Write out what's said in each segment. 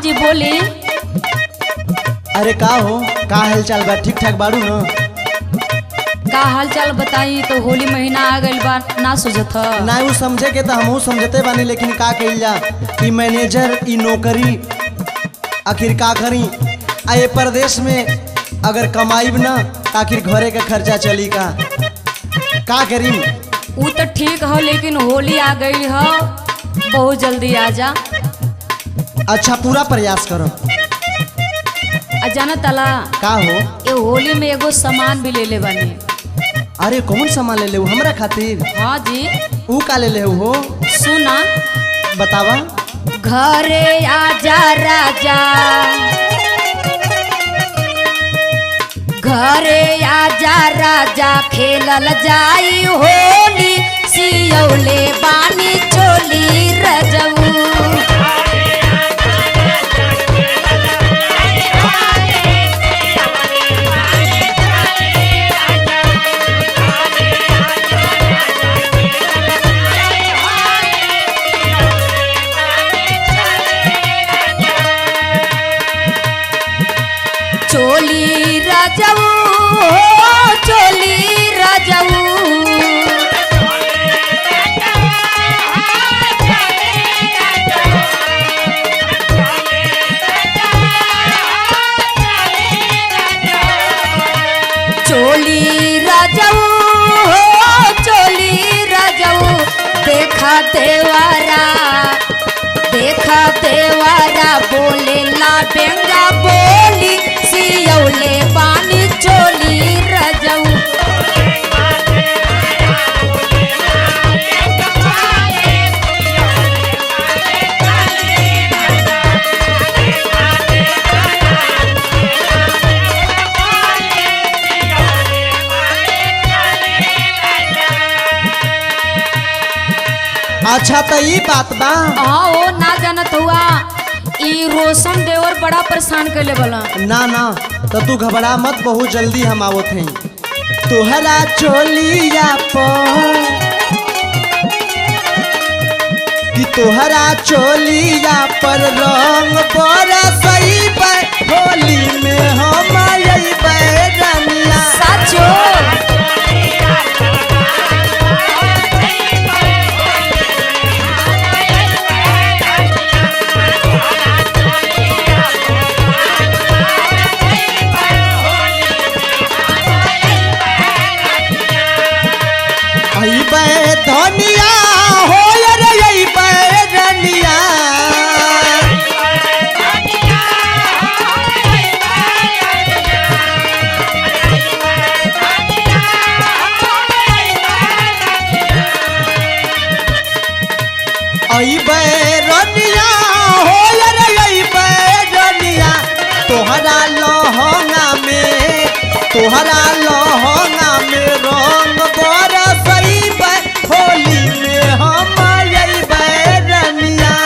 जी बोली। अरे का हो, का हालचाल बा? ठीक ठाक बाड़ू न? का हाल चाल बताई। तो होली महीना आ गइल बा, ना सोचत ह? ना उ समझे के तो हमहू समझते बानी, लेकिन का कइल जा। ई मैनेजर, ई नौकरी, आखिर का करी? आए प्रदेश में अगर कमाईब ना, आखिर घरे का खर्चा चली का करी? उ तो ठीक हो, लेकिन होली आ गई हो, बहुत जल्दी आ जा। अच्छा पूरा प्रयास करो। जाना तला का हो? ये होली में एगो सामान भी ले ले बानी। अरे कौन सामान ले ले हमरा खातिर? हाँ जी। ऊ का ले ले हो? सुना, बतावा। घरे आजा राजा, घरे आजा राजा, खेलल जाई होली, सियौले बानी चोली रजऊ। चोली राजाऊ हो, चोली राजाऊ, चोली राजाऊ हो, चोली राजाऊ। देखा देवारा, देखा देवारा, बोले ला बेंगा बोली, सियौले बानी चोली रजऊ। अच्छा तो ई बात बा। हाँ ओ ना जानत हुआ, ई रोशन देवर बड़ा परेशान कैले बला। ना ना तो तू घबरा मत, बहुत जल्दी हम आवत हैं। तोहरा चोलिया पर, कि तोहरा चोलिया पर रंग बरसई बे, होली में हम अइबे रनिया। सचो अइबे धनिया हो रे, अइबे रनिया। अइबे रनिया हो रे, अइबे रनिया। तोहरा लहंगा में, तोहरा लहंगा में रंग बरसइबे, होली में हम अइबे रनिया।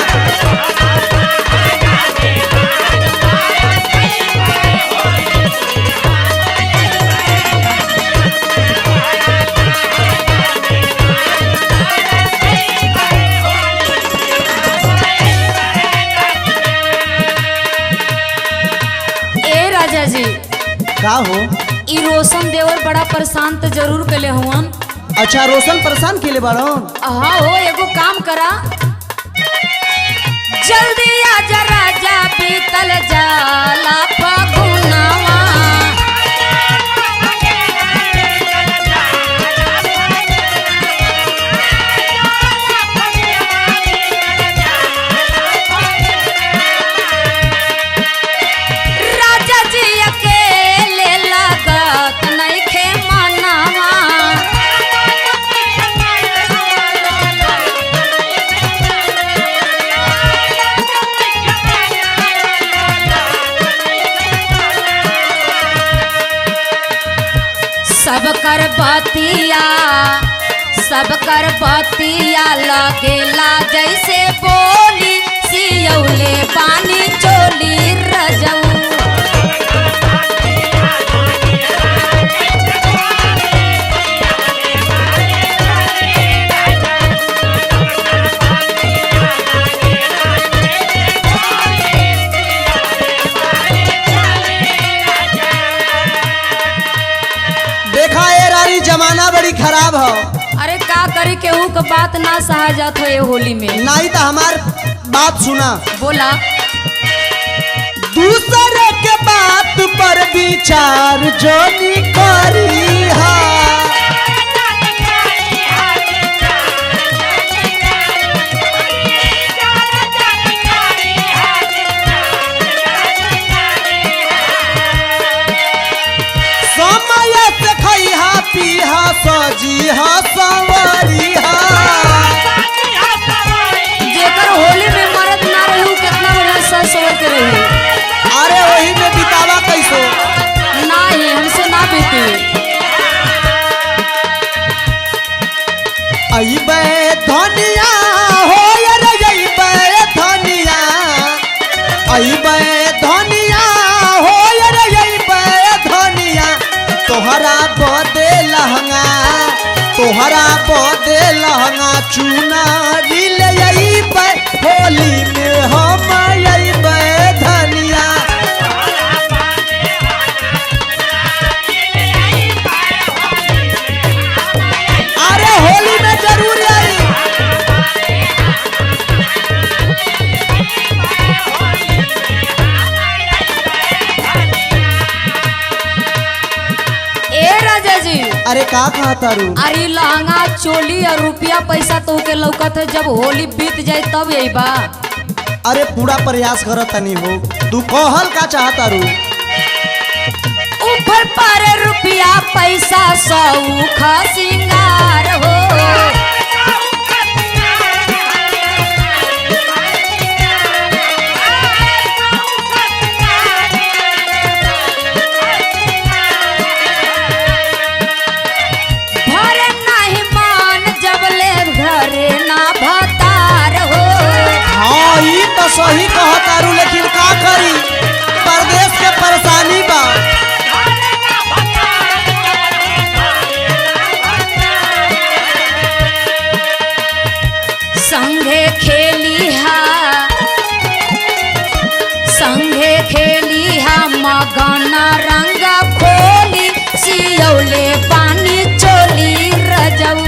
ए राजा जी, का हो? ई रोशन देवर बड़ा परेशान तो जरूर कैले हुवन। अच्छा रोशन परेशान केले बाड़न? हाँ हो, एगो काम करा, जल्दी आजा राजा, बीतल जाला फगुनवा। राजा जी अकेले लागत नइखे मनवा। सब कर बतिया, सब कर बतिया, लगेला जैसे बोली, सियौले पानी चोली रजऊ। जमाना बड़ी खराब हो। अरे का करे केहू के बात ना सहा जात हो ये होली में। नहीं तो हमार बात सुना। बोला। दूसरे के बात पर विचार जो नी करी हा। समय से खइहा पीहा सजीहा संवरिहा। जेकर होली में मरद ना रहू कितना बढ़िया सज सवर के रही। अरे वही में बितावा कैसो। नहीं हमसे ना बीती। अइबे धनिया हो रे अइबे धनिया। अइबे धनिया हो रे अइबे धनिया। तोहरा बदे लहंगा तोहरा बदे लहंगा चुनारी ले अइबे होली में हम अइबे धनिया। अरे होली में जरूर आई। ए राजा जी। अरे का कहा तारू। अरे लहंगा चोली और रुपया पैसा तो के लौकत है जब होली बीत जाए तब यही बा। अरे पूरा प्रयास करत तनी हो। तू कहल का चाहता रू। ऊपर पर रुपया पैसा सौख सिंगार हो। भरे नहीं मान जब ले घरे ना भतार हो। हाँ ये तो सही कहा तारू लेकिन का करी परदेश के परेशानी बा। संघे खेली हा मगना रंग खोली सियौले पानी चोली रजऊ।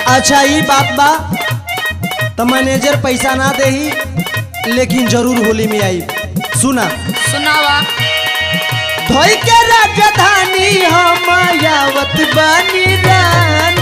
अच्छा ये बात बा तो मैनेजर पैसा ना देही लेकिन जरूर होली में आई। सुना सुनावा। धोई के राजधानी हम आवत बानी रानी।